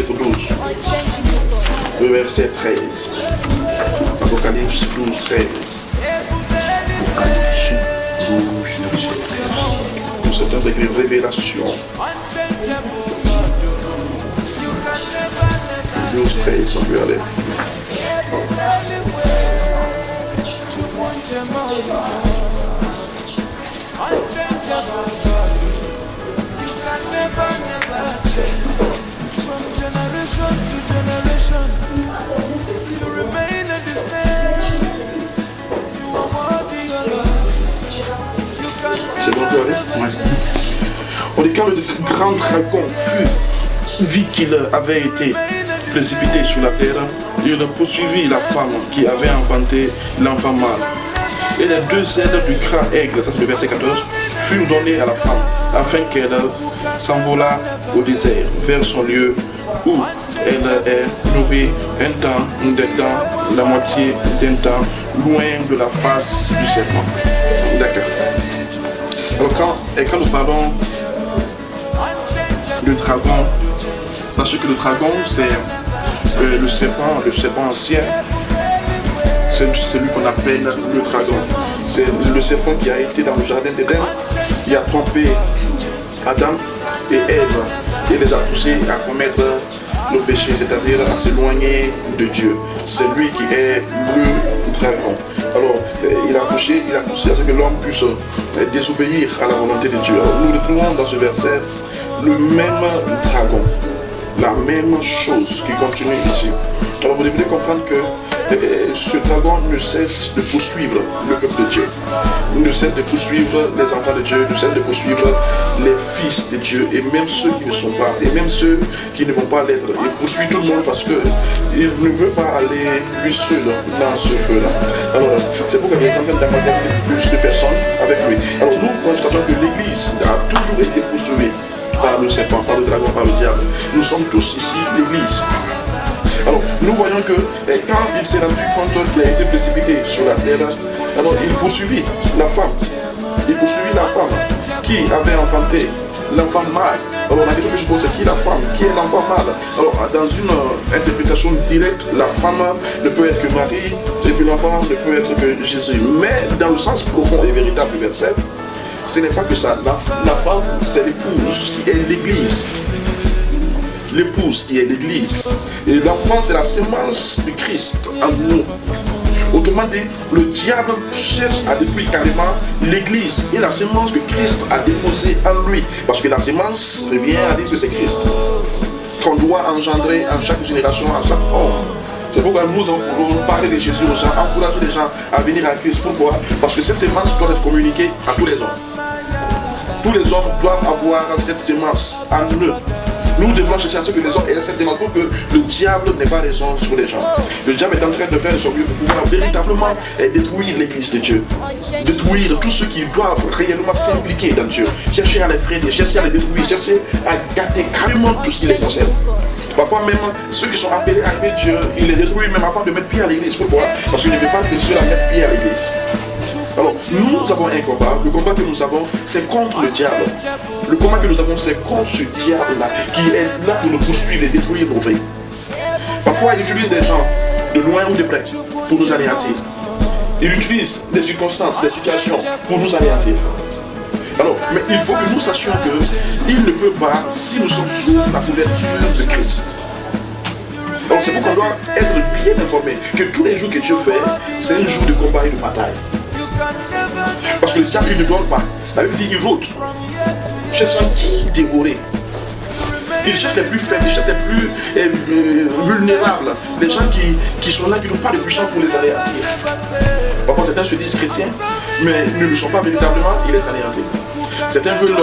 chapitre 12, le verset 13. Apocalypse 12, 13. Apocalypse 12, verset 13. C'est un écrit révélation. 12, 13, on peut aller. C'est bon, tu arrives? On dit quand le grand dragon vit qu'il avait été précipité sur la terre, il poursuivit la femme qui avait enfanté l'enfant mâle. Et les deux ailes du grand aigle, ça c'est le verset 14, furent données à la femme, afin qu'elle s'envolât au désert, vers son lieu où elle est nourrie un temps, des temps, la moitié d'un temps, loin de la face du serpent. D'accord. Alors quand nous parlons du dragon, sachez que le dragon c'est le serpent ancien, c'est celui qu'on appelle le dragon. C'est le serpent qui a été dans le jardin d'Éden, qui a trompé Adam et Ève et les a poussés à commettre le péché, c'est-à-dire à s'éloigner de Dieu. C'est lui qui est le dragon. Alors, il a poussé à ce que l'homme puisse désobéir à la volonté de Dieu. Alors, nous retrouvons dans ce verset le même dragon, la même chose qui continue ici. Alors, vous devez comprendre que ce dragon ne cesse de poursuivre le peuple de Dieu, ne cesse de poursuivre les enfants de Dieu, ne cesse de poursuivre les fils de Dieu, et même ceux qui ne sont pas, et même ceux qui ne vont pas l'être. Il poursuit tout le monde parce qu'il ne veut pas aller lui seul dans ce feu-là. Alors, c'est pourquoi il est en train d'emmagasiner plus de personnes avec lui. Alors, nous constatons que l'Église a toujours été poursuivie par le serpent, par le dragon, par le diable. Nous sommes tous ici l'Église. Alors, nous voyons que quand il s'est rendu compte qu'il a été précipité sur la terre, alors il poursuivit la femme. Il poursuivit la femme qui avait enfanté l'enfant mâle. Alors, la question que je pose, c'est qui la femme? Qui est l'enfant mâle? Alors, dans une interprétation directe, la femme ne peut être que Marie, et puis l'enfant ne peut être que Jésus. Mais dans le sens profond et véritable du verset, ce n'est pas que ça. La femme, c'est l'épouse qui est l'Église. L'épouse qui est l'Église. Et l'enfant, c'est la sémence du Christ en nous. Autrement dit, le diable cherche à détruire carrément l'Église et la sémence que Christ a déposée en lui. Parce que la sémence revient à dire que c'est Christ qu'on doit engendrer en chaque génération, en chaque homme. C'est pourquoi nous allons parler de Jésus aux gens, encourager les gens à venir à Christ. Pourquoi? Parce que cette sémence doit être communiquée à tous les hommes. Tous les hommes doivent avoir cette sémence en eux. Nous devons chercher à ce que les hommes aient cette sémence pour que le diable n'ait pas raison sur les gens. Le diable est en train de faire de son mieux pour pouvoir véritablement détruire l'Église de Dieu. Détruire tous ceux qui doivent réellement s'impliquer dans Dieu. Chercher à les freiner, chercher à les détruire, chercher à gâter carrément tout ce qui les concerne. Parfois même, ceux qui sont appelés à aimer Dieu, ils les détruisent même avant de mettre pied à l'Église. Pourquoi? Parce qu'ils ne veulent pas que ceux-là mettent pied à l'Église. Alors, nous avons un combat. Le combat que nous avons, c'est contre le diable. Le combat que nous avons, c'est contre ce diable-là, qui est là pour nous poursuivre et détruire nos vies. Parfois, il utilise des gens, de loin ou de près, pour nous anéantir. Il utilise des circonstances, des situations, pour nous anéantir. Alors, mais il faut que nous sachions qu'il ne peut pas, si nous sommes sous la couverture de Christ. Alors, c'est pourquoi on doit être bien informé que tous les jours que Dieu fait, c'est un jour de combat et de bataille. Parce que le diable, il ne dort pas. La Bible dit, il rôde, cherchant qui dévorer. Il cherche les plus faibles, il cherche les plus vulnérables, les gens qui sont là, qui n'ont pas de puissance pour les anéantir. Parfois, certains se disent chrétiens, mais ne le sont pas véritablement, ils les anéantissent. Certains veulent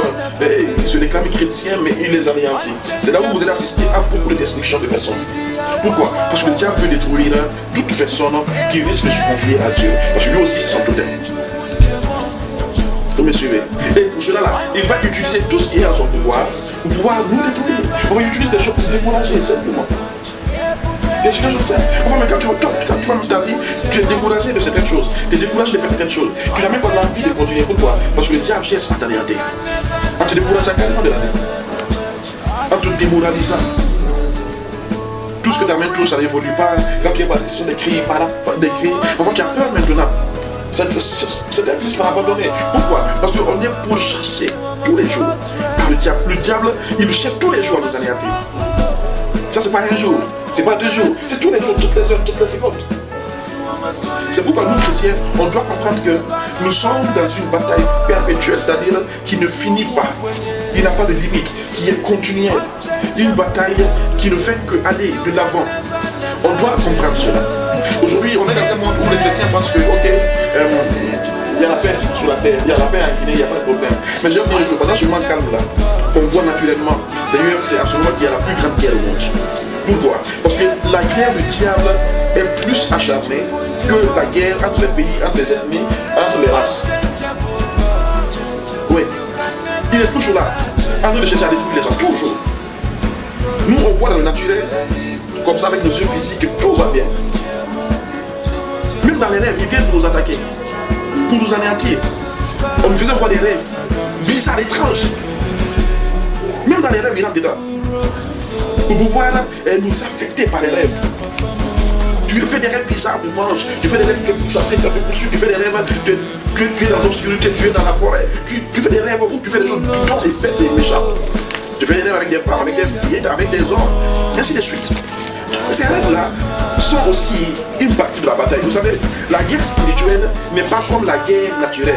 se déclamer chrétiens, mais ils les anéantissent. C'est là où vous allez assister à beaucoup de destruction de personnes. Pourquoi? Parce que le diable veut détruire toute personne qui risque de se confier à Dieu. Parce que lui aussi, c'est son totem. Vous me suivez? Et pour cela, là, il va utiliser tout ce qui est à son pouvoir pour pouvoir nous détruire. Il utilise des choses pour se décourager, simplement. Bien sûr, je sais. Mais quand tu vois ta vie, tu es découragé de certaines choses. Tu es découragé de faire certaines choses. Tu n'as même pas l'envie de continuer. Pourquoi? Parce que le diable cherche à t'anéantir. En te décourageant carrément de la vie. En te démoralisant. Tout ce que tu amènes, tout ça n'évolue pas. Quand tu es pas question d'écrire, on voit qu'il y a peur maintenant. C'est un fils qui m'a abandonné. Pourquoi? Parce qu'on est pourchassé tous les jours par le diable. Le diable, il cherche tous les jours à nous anéantir. Ça, c'est pas un jour, c'est pas 2 jours, c'est tous les jours, toutes les heures, toutes les secondes. C'est pourquoi nous, chrétiens, on doit comprendre que nous sommes dans une bataille perpétuelle, c'est-à-dire qui ne finit pas, il n'a pas de limite, qui est continuelle. Une bataille qui ne fait que aller de l'avant. On doit comprendre cela. Aujourd'hui, on est dans un monde où les chrétiens pensent que, ok, il y a la paix sur la terre, il y a la paix en Guinée, il n'y a pas de problème. Mais j'aime bien les choses, parce que je suis calme là, qu'on voit naturellement. D'ailleurs, c'est à ce moment qu'il y a la plus grande guerre au monde. Pourquoi? Parce que la guerre du diable est plus acharnée que la guerre entre les pays, entre les ennemis, entre les races. Oui. Il est toujours là, en train de chercher à détruire les gens, toujours. Nous, on voit dans le naturel, comme ça avec nos yeux physiques, que tout va bien. Même dans les rêves, ils viennent pour nous attaquer, pour nous anéantir. On nous faisait voir des rêves bizarres, étranges. Même dans les rêves, il rentre dedans. Pour pouvoir nous affecter par les rêves. Tu fais des rêves bizarres, tu manges, tu fais des rêves que tu chasses, tu te poursuis, tu fais des rêves, tu es dans l'obscurité, tu es dans la forêt, tu fais des rêves où tu fais des choses bidons et bêtes et méchantes. Tu fais des rêves avec des femmes, avec des filles, avec des hommes, et ainsi de suite. Ces rêves-là sont aussi une partie de la bataille. Vous savez, la guerre spirituelle n'est pas comme la guerre naturelle.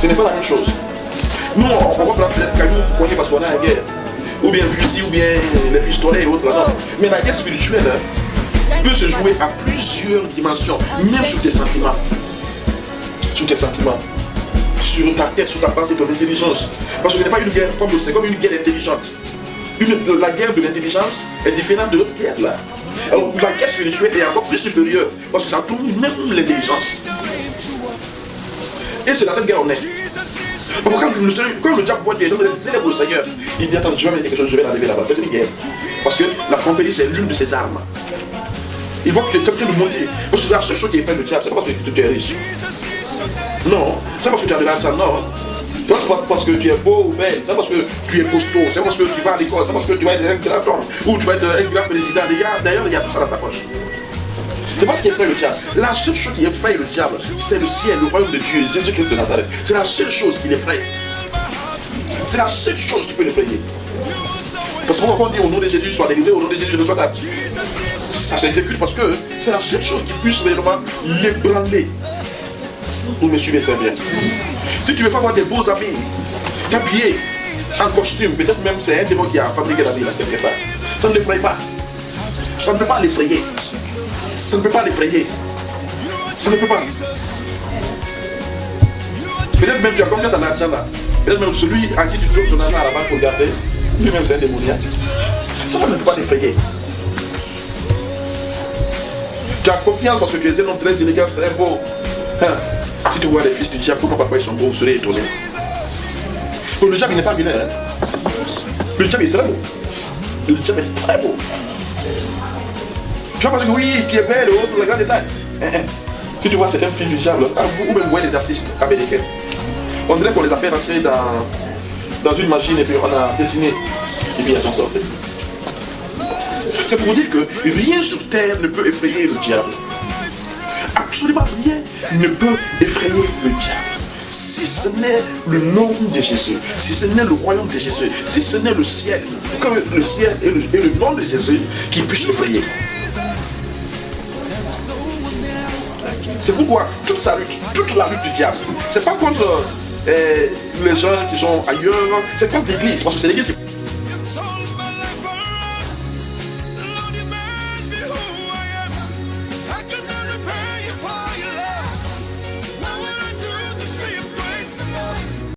Ce n'est pas la même chose. Nous, on va prendre les cailloux pour cogner parce qu'on est en guerre. Ou bien fusil, ou bien les pistolets et autres là. Non. Mais la guerre spirituelle peut se jouer à plusieurs dimensions, même sur tes sentiments. Sur tes sentiments. Sur ta tête, sur ta pensée, ton intelligence. Parce que ce n'est pas une guerre comme c'est comme une guerre intelligente. La guerre de l'intelligence est différente de l'autre guerre là. Alors la guerre spirituelle est encore plus supérieure parce que ça tourne même l'intelligence. Et c'est dans cette guerre on est. Quand le diable voit des gens célèbres le Seigneur, il dit attends, je vais mettre quelque chose, je vais l'enlever là-bas. C'est une guerre. Parce que la compagnie c'est l'une de ses armes. Il voit que tu es en train de monter. Parce que la seule chose qui est faite le diable, c'est pas parce que tu es riche. Non, c'est parce que tu as de l'argent, non. C'est pas parce que tu es beau ou belle, c'est parce que tu es costaud, c'est parce que tu vas à l'école, c'est parce que tu vas être un grand homme, ou tu vas être un grand président. D'ailleurs, il y a tout ça dans ta poche. C'est pas ce qui est fait le diable. La seule chose qui effraie le diable, c'est le ciel, le royaume de Dieu, Jésus-Christ de Nazareth. C'est la seule chose qui l'effraie. C'est la seule chose qui peut l'effrayer. Parce qu'on va dire au nom de Jésus, soit délivré, au nom de Jésus, soit attaqué. Ça s'exécute parce que c'est la seule chose qui puisse réellement l'ébranler. Vous me suivez très bien. Si tu veux faire avoir des beaux habits, t'habiller en costume, peut-être même c'est un démon qui a fabriqué l'habit là quelque part. Ça ne l'effraie pas. Ça ne peut pas l'effrayer. Ça ne peut pas l'effrayer. Ça ne peut pas. Peut-être même tu as confiance en l'argent là. Peut-être même celui à qui tu trouves ton argent à la banque pour garder, lui-même c'est un démoniaque. Ça ne peut pas l'effrayer. Tu as confiance parce que tu es un homme très élégant, très beau. Hein? Si tu vois les fils du diable, comment parfois ils sont beaux, vous serez étonnés. Donc le diable il n'est pas vilain. Hein? Le diable est très beau. Le diable est très beau. Tu vois parce que oui, qui est belle, l'autre, le grand détail. Si tu vois certaines filles du diable, ou même voir les artistes américains, on dirait qu'on les a fait rentrer dans une machine et puis on a dessiné. Et puis elles sont sorties. C'est pour vous dire que rien sur terre ne peut effrayer le diable. Absolument rien ne peut effrayer le diable. Si ce n'est le nom de Jésus, si ce n'est le royaume de Jésus, si ce n'est le ciel, que le ciel et le nom de Jésus qui puisse l'effrayer. C'est pourquoi toute la lutte du diable, c'est pas contre les gens qui sont ailleurs, c'est contre l'église, parce que c'est l'église qui